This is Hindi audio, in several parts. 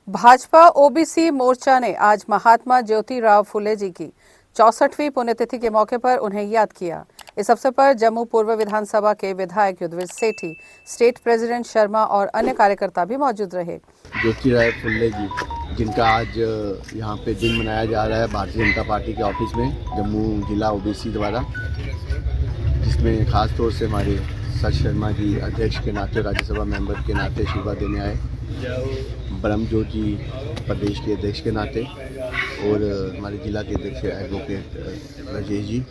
भाजपा ओबीसी मोर्चा ने आज महात्मा ज्योतिराव फुले जी की 64वीं पुण्यतिथि के मौके पर उन्हें याद किया। इस अवसर पर जम्मू पूर्व विधानसभा के विधायक युद्धवीर सेठी, स्टेट प्रेसिडेंट शर्मा और अन्य कार्यकर्ता भी मौजूद रहे। ज्योतिराव फुले जी जिनका आज यहाँ पे दिन मनाया जा रहा है भारतीय जनता पार्टी के ऑफिस में जम्मू जिला ओबीसी द्वारा, जिसमें खास तौर से हमारे सर शर्मा जी अध्यक्ष के नाते, राज्यसभा मेंबर के नाते आशीर्वाद देने आए, ब्रह्मजोत जी प्रदेश के अध्यक्ष के नाते और हमारे जिला के अध्यक्ष एडवोकेट राजेश जी।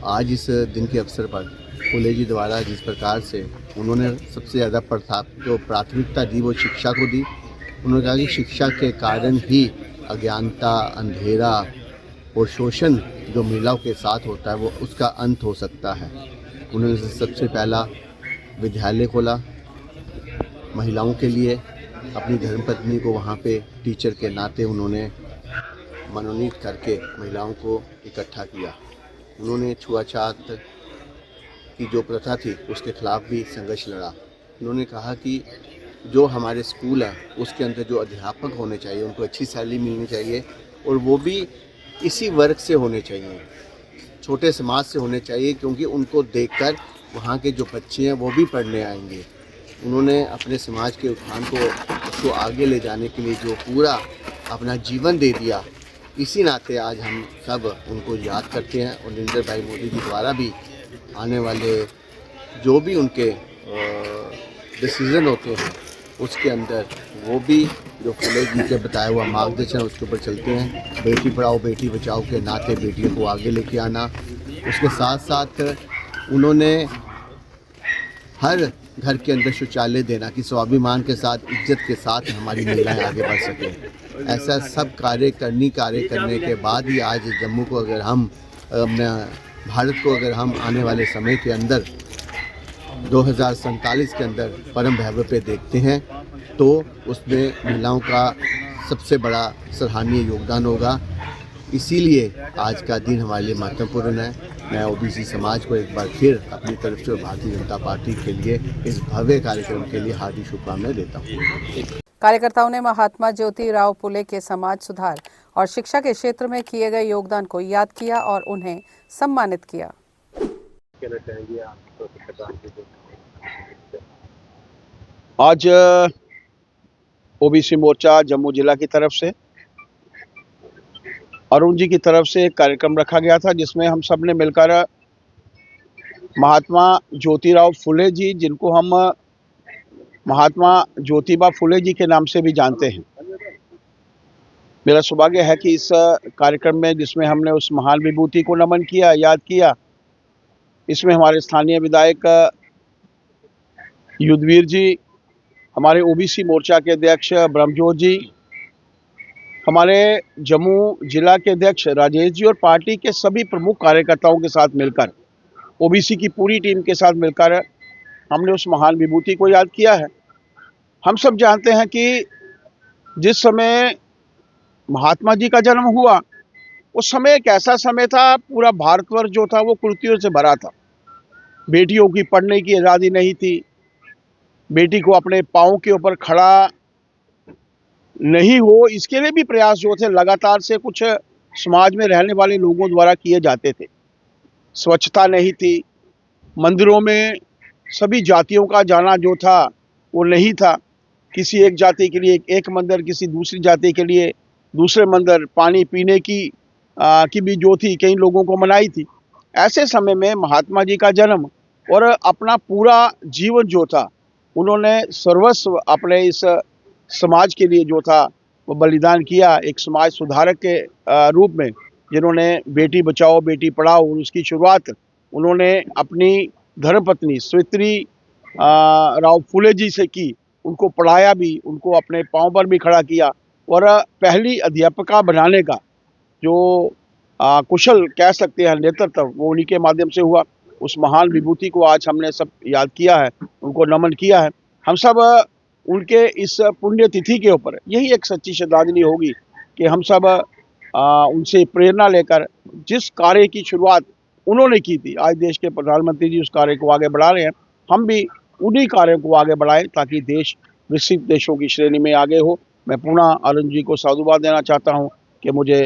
आज इस दिन के अवसर पर फुले जी द्वारा जिस प्रकार से उन्होंने सबसे ज़्यादा जो प्राथमिकता दी वो शिक्षा को दी। उन्होंने कहा कि शिक्षा के कारण ही अज्ञानता, अंधेरा और शोषण जो महिलाओं के साथ होता है वो उसका अंत हो सकता है। उन्होंने सबसे पहला विद्यालय खोला महिलाओं के लिए। अपनी धर्मपत्नी को वहाँ पे टीचर के नाते उन्होंने मनोनीत करके महिलाओं को इकट्ठा किया। उन्होंने छुआछूत की जो प्रथा थी उसके खिलाफ भी संघर्ष लड़ा। उन्होंने कहा कि जो हमारे स्कूल है उसके अंदर जो अध्यापक होने चाहिए उनको अच्छी सैलरी मिलनी चाहिए और वो भी इसी वर्ग से होने चाहिए, छोटे समाज से होने चाहिए, क्योंकि उनको देखकर वहाँ के जो बच्चे हैं वो भी पढ़ने आएंगे। उन्होंने अपने समाज के उत्थान को उसको आगे ले जाने के लिए जो पूरा अपना जीवन दे दिया, इसी नाते आज हम सब उनको याद करते हैं। और नरेंद्र भाई मोदी जी द्वारा भी आने वाले जो भी उनके डिसीज़न होते हैं उसके अंदर वो भी जो फुले जी के बताया हुआ मार्गदर्शन उसके ऊपर चलते हैं। बेटी पढ़ाओ बेटी बचाओ के नाते बेटियों को आगे लेके आना, उसके साथ साथ उन्होंने हर घर के अंदर शौचालय देना कि स्वाभिमान के साथ, इज्जत के साथ हमारी महिलाएं आगे बढ़ सकें। ऐसा सब कार्य करने के बाद ही आज जम्मू को अगर हम अपने भारत को अगर हम आने वाले समय के अंदर 2047 के अंदर परम वैभव पे देखते हैं तो उसमें महिलाओं का सबसे बड़ा सराहनीय योगदान होगा। इसीलिए आज का दिन हमारे लिए महत्वपूर्ण है। मैं ओबीसी समाज को एक बार फिर अपनी तरफ से भारतीय जनता पार्टी के लिए इस भव्य कार्यक्रम के लिए हार्दिक शुभकामनाएं देता हूँ। कार्यकर्ताओं ने महात्मा ज्योतिराव फुले के समाज सुधार और शिक्षा के क्षेत्र में किए गए योगदान को याद किया और उन्हें सम्मानित किया। आज ओबीसी मोर्चा जम्मू जिला की तरफ से अरुण जी की तरफ से एक कार्यक्रम रखा गया था, जिसमें हम सब ने मिलकर महात्मा ज्योतिराव फुले जी, जिनको हम महात्मा ज्योतिबा फुले जी के नाम से भी जानते हैं, मेरा सौभाग्य है कि इस कार्यक्रम में जिसमें हमने उस महान विभूति को नमन किया, याद किया, इसमें हमारे स्थानीय विधायक युद्धवीर जी, हमारे ओबीसी मोर्चा के अध्यक्ष ब्रह्मजोत जी, हमारे जम्मू जिला के अध्यक्ष राजेश जी और पार्टी के सभी प्रमुख कार्यकर्ताओं के साथ मिलकर, ओबीसी की पूरी टीम के साथ मिलकर हमने उस महान विभूति को याद किया है। हम सब जानते हैं कि जिस समय महात्मा जी का जन्म हुआ उस समय एक ऐसा समय था, पूरा भारतवर्ष जो था वो कुरीतियों से भरा था। बेटियों की पढ़ने की आज़ादी नहीं थी, बेटी को अपने पाँव के ऊपर खड़ा नहीं हो इसके लिए भी प्रयास जो थे लगातार से कुछ समाज में रहने वाले लोगों द्वारा किए जाते थे। स्वच्छता नहीं थी, मंदिरों में सभी जातियों का जाना जो था वो नहीं था। किसी एक जाति के लिए एक मंदिर, किसी दूसरी जाति के लिए दूसरे मंदिर, पानी पीने की भी जो थी कई लोगों को मनाई थी। ऐसे समय में महात्मा जी का जन्म और अपना पूरा जीवन जो था उन्होंने सर्वस्व अपने इस समाज के लिए जो था वो बलिदान किया, एक समाज सुधारक के रूप में, जिन्होंने बेटी बचाओ बेटी पढ़ाओ उसकी शुरुआत उन्होंने अपनी धर्मपत्नी सावित्री राव फुले जी से की। उनको पढ़ाया भी, उनको अपने पाँव पर भी खड़ा किया और पहली अध्यापिका बनाने का जो कुशल कह सकते हैं नेतृत्व वो उन्हीं के माध्यम से हुआ। उस महान विभूति को आज हमने सब याद किया है, उनको नमन किया है। हम सब उनके इस पुण्यतिथि के ऊपर यही एक सच्ची श्रद्धांजलि होगी कि हम सब उनसे प्रेरणा लेकर जिस कार्य की शुरुआत उन्होंने की थी, आज देश के प्रधानमंत्री जी उस कार्य को आगे बढ़ा रहे हैं, हम भी उन्हीं कार्यों को आगे बढ़ाएं ताकि देश विकसित देशों की श्रेणी में आगे हो। मैं पुनः अरुण जी को साधुवाद देना चाहता हूँ कि मुझे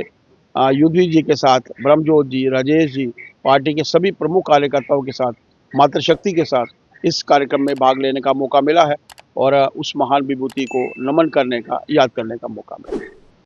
युद्धवीर जी के साथ, ब्रह्मजोत जी, राजेश जी, पार्टी के सभी प्रमुख कार्यकर्ताओं के साथ, मातृशक्ति के साथ इस कार्यक्रम में भाग लेने का मौका मिला है और उस महान विभूति को नमन करने का, याद करने का मौका मिला।